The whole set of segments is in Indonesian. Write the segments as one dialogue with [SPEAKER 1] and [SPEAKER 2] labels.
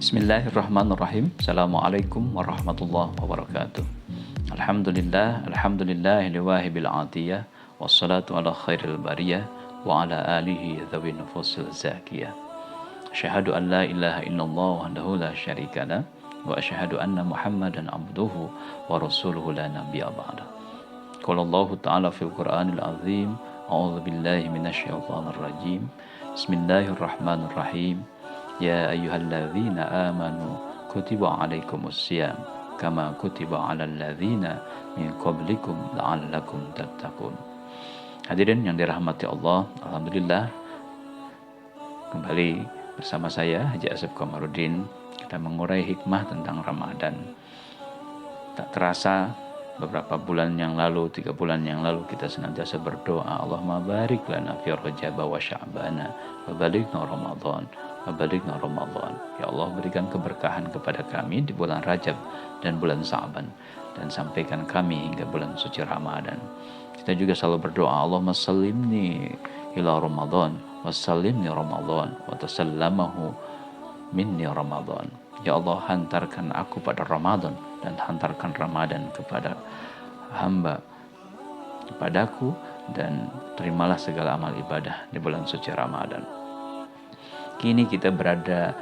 [SPEAKER 1] Bismillahirrahmanirrahim. Assalamualaikum warahmatullahi wabarakatuh. Alhamdulillah liwahibil atiyah, wassalatu ala khairil bariyah, wa ala alihi dhawi nufusil zakiyah. Asyhadu an la ilaha illallah wahdahu la syarika lah, wa asyhadu anna Muhammadan abduhu wa rasuluhu la nabiyya ba'da. Qala Allah Ta'ala fil Qur'anil azim, a'udzu billahi minasyaitonir rajim. Bismillahirrahmanirrahim. Ya ayyuhalladzina amanu kutiba alaikumussyam kama kutiba alal ladzina min qablikum la'allakum tattaqun. Hadirin yang dirahmati Allah, alhamdulillah kembali bersama saya Haji Asep Komarudin, kita mengurai hikmah tentang Ramadan. Tak terasa beberapa bulan yang lalu, 3 bulan yang lalu, kita senantiasa berdoa, Allahumma barik lana fi Rajab wa Sya'bana wa balighna Ramadan wa balighna Ramadan. Ya Allah, berikan keberkahan kepada kami di bulan Rajab dan bulan Sya'ban, dan sampaikan kami hingga bulan suci Ramadan. Kita juga selalu berdoa, Allahumma sallimni ila Ramadan wa sallimni Ramadan wa tasallamahu minni Ramadan. Ya Allah, hantarkan aku pada Ramadan dan hantarkan Ramadan kepada hamba kepadaku, dan terimalah segala amal ibadah di bulan suci Ramadan. Kini kita berada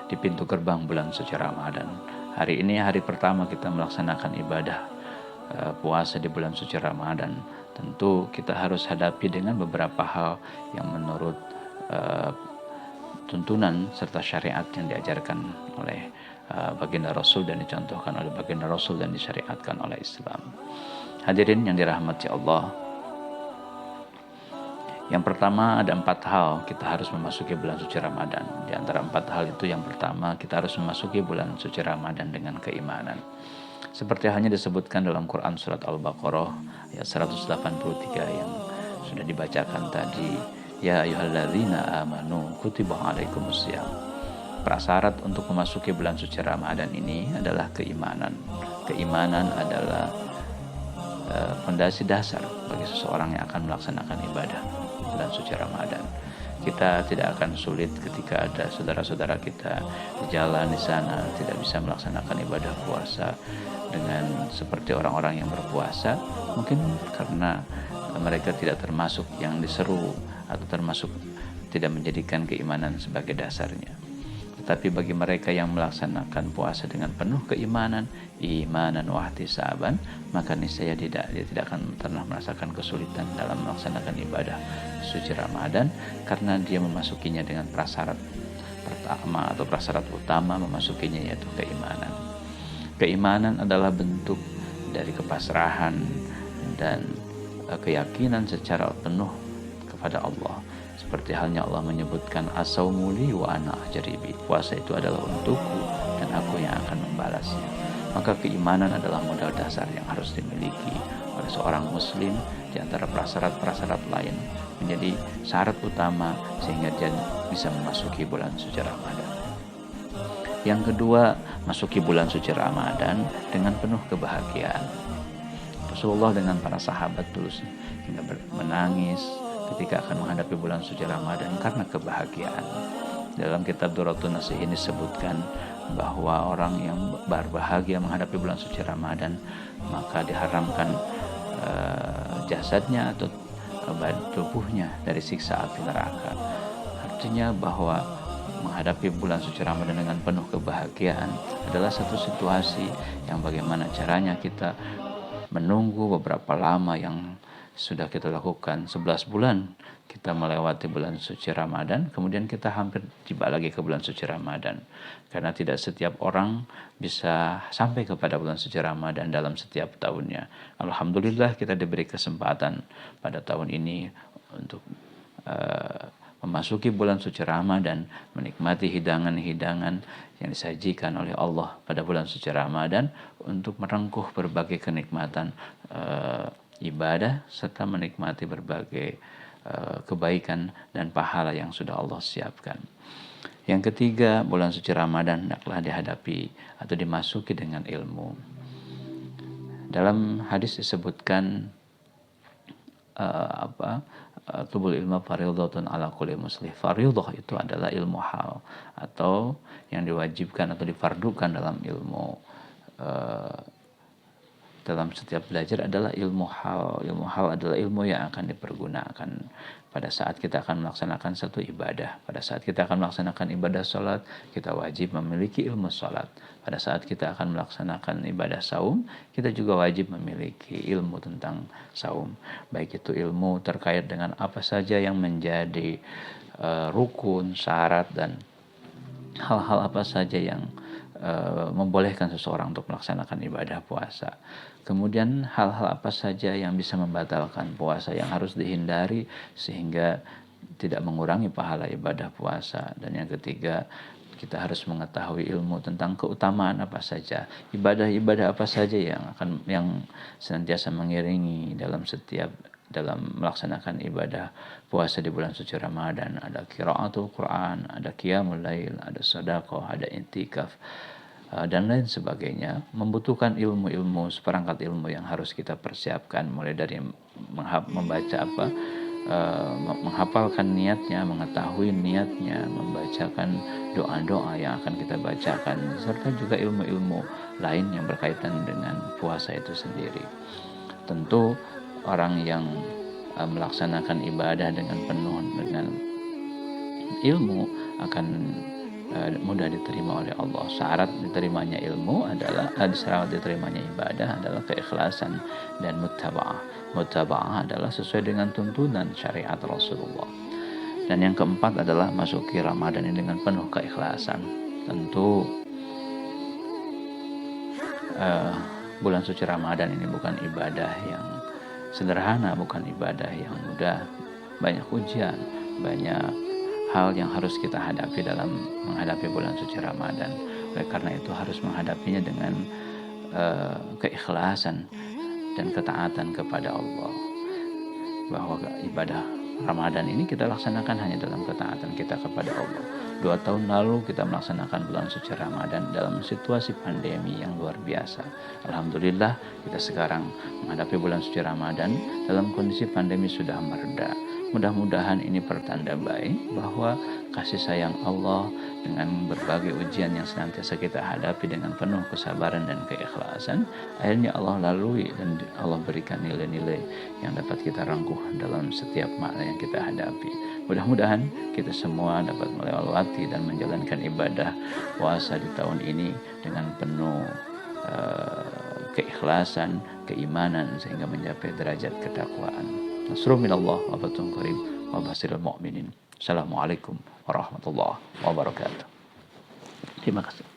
[SPEAKER 1] di pintu gerbang bulan suci Ramadan. Hari ini hari pertama kita melaksanakan ibadah puasa di bulan suci Ramadan. Tentu kita harus hadapi dengan beberapa hal yang menurut tuntunan serta syariat yang diajarkan oleh baginda Rasul dan dicontohkan oleh baginda Rasul dan disyariatkan oleh Islam. Hadirin yang dirahmati Allah, yang pertama ada 4 hal kita harus memasuki bulan suci Ramadan. Di antara 4 hal itu, yang pertama, kita harus memasuki bulan suci Ramadan dengan keimanan. Seperti halnya disebutkan dalam Quran surat Al-Baqarah ayat 183 yang sudah dibacakan tadi. Ya ayyuhalladzina amanu kutiba alaikumussyam. Prasyarat untuk memasuki bulan suci Ramadan ini adalah keimanan. Keimanan adalah fondasi dasar bagi seseorang yang akan melaksanakan ibadah bulan suci Ramadan. Kita tidak akan sulit ketika ada saudara-saudara kita di jalan di sana tidak bisa melaksanakan ibadah puasa dengan seperti orang-orang yang berpuasa, mungkin karena mereka tidak termasuk yang diseru atau termasuk tidak menjadikan keimanan sebagai dasarnya. Tetapi bagi mereka yang melaksanakan puasa dengan penuh keimanan, imanan wa ihtisaban, maka niscaya dia tidak akan pernah merasakan kesulitan dalam melaksanakan ibadah suci Ramadan, karena dia memasukinya dengan prasyarat pertama atau prasyarat utama memasukinya, yaitu keimanan. Keimanan adalah bentuk dari kepasrahan dan keyakinan secara penuh kepada Allah. Seperti halnya Allah menyebutkan as-saumu li wa ana ajribi. Puasa itu adalah untukku dan aku yang akan membalasnya. Maka keimanan adalah modal dasar yang harus dimiliki oleh seorang muslim di antara prasyarat-prasyarat lain, menjadi syarat utama sehingga dia bisa memasuki bulan suci Ramadan. Yang kedua, masuki bulan suci Ramadan dengan penuh kebahagiaan. Rasulullah dengan para sahabat tulus hingga menangis ketika akan menghadapi bulan suci Ramadan karena kebahagiaan. Dalam kitab Duratun Nasih ini disebutkan bahwa orang yang berbahagia menghadapi bulan suci Ramadan, maka diharamkan jasadnya atau tubuhnya dari siksa api neraka. Artinya bahwa menghadapi bulan suci Ramadan dengan penuh kebahagiaan adalah satu situasi yang bagaimana caranya kita menunggu beberapa lama yang sudah kita lakukan. 11 bulan kita melewati bulan suci Ramadan, kemudian kita hampir tiba lagi ke bulan suci Ramadan, karena tidak setiap orang bisa sampai kepada bulan suci Ramadan dalam setiap tahunnya. Alhamdulillah kita diberi kesempatan pada tahun ini untuk memasuki bulan suci Ramadan, menikmati hidangan-hidangan yang disajikan oleh Allah pada bulan suci Ramadan untuk merengkuh berbagai kenikmatan ibadah serta menikmati berbagai kebaikan dan pahala yang sudah Allah siapkan. Yang ketiga, bulan suci Ramadan hendaklah dihadapi atau dimasuki dengan ilmu. Dalam hadis disebutkan tubul ilma fardhatun ala kulli muslim. Fardhah itu adalah ilmu hal atau yang diwajibkan atau difardukan dalam ilmu dalam setiap belajar adalah ilmu hal. Ilmu hal adalah ilmu yang akan dipergunakan pada saat kita akan melaksanakan satu ibadah. Pada saat kita akan melaksanakan ibadah sholat, kita wajib memiliki ilmu sholat. Pada saat kita akan melaksanakan ibadah saum, kita juga wajib memiliki ilmu tentang saum. Baik itu ilmu terkait dengan apa saja yang menjadi rukun, syarat, dan hal-hal apa saja yang membolehkan seseorang untuk melaksanakan ibadah puasa. Kemudian hal-hal apa saja yang bisa membatalkan puasa yang harus dihindari sehingga tidak mengurangi pahala ibadah puasa. Dan yang ketiga, kita harus mengetahui ilmu tentang keutamaan apa saja, ibadah-ibadah apa saja yang senantiasa mengiringi dalam melaksanakan ibadah puasa di bulan suci Ramadan. Ada qiraatul Quran, ada qiyamul lail, ada sedekah, ada intikaf, dan lain sebagainya. Membutuhkan ilmu-ilmu, seperangkat ilmu yang harus kita persiapkan, mulai dari membaca menghafalkan niatnya, mengetahui niatnya, membacakan doa-doa yang akan kita bacakan, serta juga ilmu-ilmu lain yang berkaitan dengan puasa itu sendiri. Tentu orang yang melaksanakan ibadah dengan penuh dengan ilmu akan mudah diterima oleh Allah. Syarat diterimanya ilmu adalah syarat diterimanya ibadah adalah keikhlasan dan muttaba'ah. Muttaba'ah adalah sesuai dengan tuntunan syariat Rasulullah. Dan yang keempat adalah masuki Ramadan ini dengan penuh keikhlasan. Tentu bulan suci Ramadan ini bukan ibadah yang sederhana, bukan ibadah yang mudah. Banyak ujian, banyak hal yang harus kita hadapi dalam menghadapi bulan suci Ramadan. Oleh karena itu harus menghadapinya dengan keikhlasan dan ketaatan kepada Allah. Bahwa ibadah Ramadan ini kita laksanakan hanya dalam ketaatan kita kepada Allah. 2 tahun lalu kita melaksanakan bulan suci Ramadan dalam situasi pandemi yang luar biasa. Alhamdulillah kita sekarang menghadapi bulan suci Ramadan dalam kondisi pandemi sudah mereda. Mudah-mudahan ini pertanda baik bahwa kasih sayang Allah dengan berbagai ujian yang senantiasa kita hadapi dengan penuh kesabaran dan keikhlasan, akhirnya Allah lalui dan Allah berikan nilai-nilai yang dapat kita rangkuh dalam setiap makna yang kita hadapi. Mudah-mudahan kita semua dapat melewati dan menjalankan ibadah puasa di tahun ini dengan penuh keikhlasan, keimanan, sehingga mencapai derajat ketakwaan. Nasrul minallah wa fathun qarib wa basyiril mu'minin. Assalamualaikum warahmatullahi wabarakatuh. Terima kasih.